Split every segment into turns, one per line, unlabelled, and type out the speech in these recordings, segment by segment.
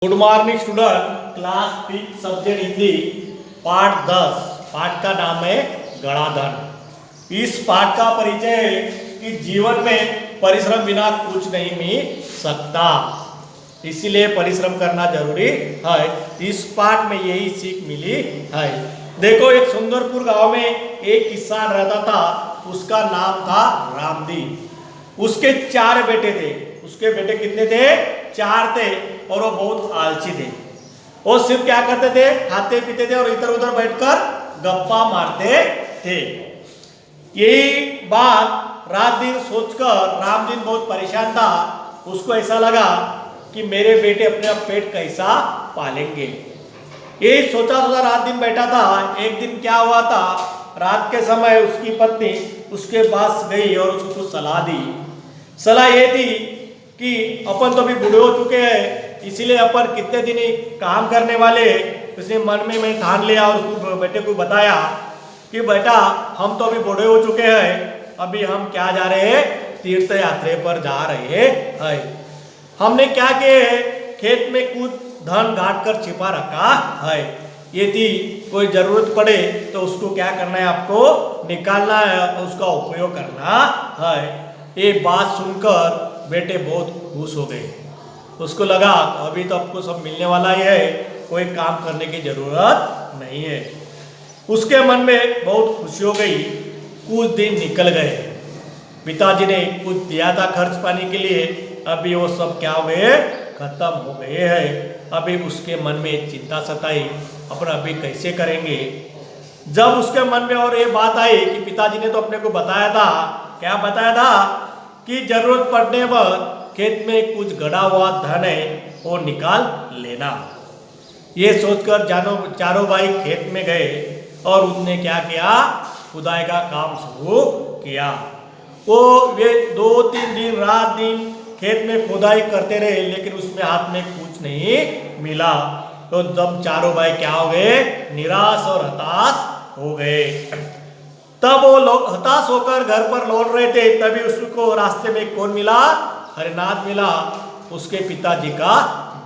Good morning student, class 3 subject Hindi पाठ 10। पाठ का नाम है गणाधन। इस पाठ का परिचय है कि जीवन में परिश्रम बिना कुछ नहीं मिल सकता, इसीलिए परिश्रम करना जरूरी है। इस पाठ में यही सीख मिली है। देखो, एक सुंदरपुर गांव में एक किसान रहता था। उसका नाम था रामदीन। उसके 4 बेटे थे। उसके बेटे कितने थे? 4 थे। और वो बहुत आलसी थे। वो सिर्फ क्या करते थे? खाते पीते थे और इधर उधर बैठकर गप्पा मारते थे। यही बात रात दिन सोचकर रामदीन बहुत परेशान था। उसको ऐसा लगा कि मेरे बेटे अपने पेट कैसा पालेंगे। यही सोचा सोचा रात दिन बैठा था। एक दिन क्या हुआ था, रात के समय उसकी पत्नी उसके पास गई और उसको कुछ सलाह दी। सलाह ये थी कि अपन तो अभी बूढ़े हो चुके हैं, इसीलिए अपन कितने दिन ही काम करने वाले। उसने मन में मैं ठान लिया और उसको बेटे को बताया कि बेटा, हम तो अभी बूढ़े हो चुके हैं, अभी हम क्या जा रहे हैं? तीर्थ यात्रा पर जा रहे हैं। हमने क्या किए, खेत में कुछ धन गाड़ कर छिपा रखा है। यदि कोई जरूरत पड़े तो उसको क्या करना है? आपको निकालना है, उसका उपयोग करना है। ये बात सुनकर बेटे बहुत खुश हो गए। उसको लगा अभी तो आपको सब मिलने वाला ही है, कोई काम करने की जरूरत नहीं है। उसके मन में बहुत खुशी हो गई। कुछ दिन निकल गए। पिताजी ने कुछ दिया था खर्च पानी के लिए, अभी वो सब क्या हुए? खत्म हो गए हैं। अभी उसके मन में चिंता सताई, अपन अभी कैसे करेंगे। जब उसके मन में और ये बात आई कि पिताजी ने तो अपने को बताया था, क्या बताया था कि जरूरत पड़ने पर खेत में कुछ गड़ा हुआ धन है, वो निकाल लेना। ये सोचकर चारों भाई खेत में गए और उसने क्या किया? खुदाई का काम शुरू किया। वे 2-3 दिन रात दिन खेत में खुदाई करते रहे, लेकिन उसमें हाथ में कुछ नहीं मिला। तो जब चारों भाई क्या हो गए? निराश और हताश हो गए। तब वो लोग हताश होकर घर पर लौट रहे थे, तभी उसको रास्ते में कौन मिला? हरिनाथ मिला, उसके पिताजी का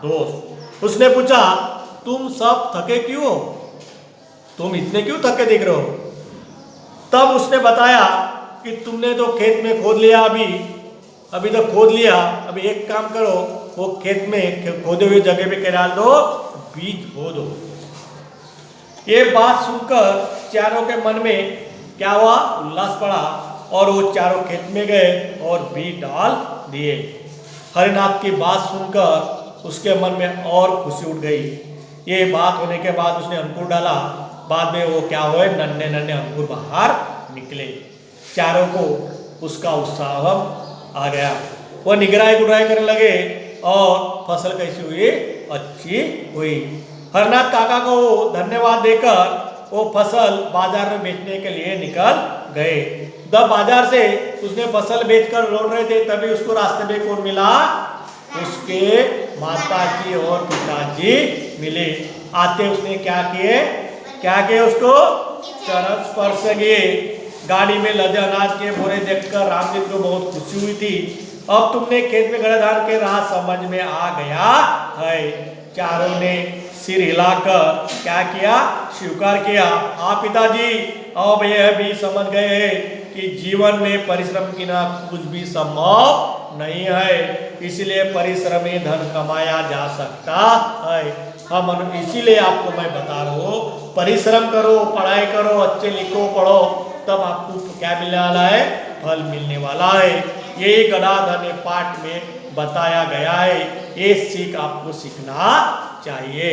दोस्त। उसने पूछा, तुम सब थके क्यों हो? तुम इतने क्यों थके दिख रहे हो? तब उसने बताया कि तुमने तो खेत में खोद लिया, अभी तो खोद लिया। अभी एक काम करो, वो खेत में खोदे हुए जगह पे क्या डाल दो? बीज बो दो। ये बात सुनकर चारों के मन में क्या हुआ? उल्लास पड़ा और वो चारों खेत में गए और बीज डाल दिए। हरिनाथ की बात सुनकर उसके मन में और खुशी उठ गई। ये बात होने के बाद उसने अंकुर डाला। बाद में वो क्या हुए? नन्हे नन्हे अंकुर बाहर निकले। चारों को उसका उत्साह आ गया। वो निगराई गुड़राई करने लगे और फसल कैसी हुई? अच्छी हुई। हरनाथ काका को धन्यवाद देकर वो फसल बाजार में बेचने के लिए निकल गए। जब बाजार से उसने फसल बेचकर लौट रहे थे, तभी उसको रास्ते में कौन मिला? उसके माताजी और पिताजी मिले। आते उसने क्या किए? उसको चरण स्पर्श किए। गाड़ी में लदे अनाज के बोरे देखकर रामदीन को बहुत खुशी हुई थी। अब तुमने खेत में गड़ा धान के राह समझ में आ गया है। चारों ने सिर हिलाकर क्या किया? स्वीकार किया। हाँ पिताजी, अब यह भी समझ गए हैं कि जीवन में परिश्रम के बिना कुछ भी संभव नहीं है, इसलिए परिश्रम ही धन कमाया जा सकता है। हम इसीलिए आपको मैं बता रहा हूँ, परिश्रम करो, पढ़ाई करो, अच्छे लिखो, पढ़ो, तब आपको क्या मिलने वाला है? फल मिलने वाला है। यही गणाधन पाठ में बताया गया है। ये सीख आपको सीखना चाहिए।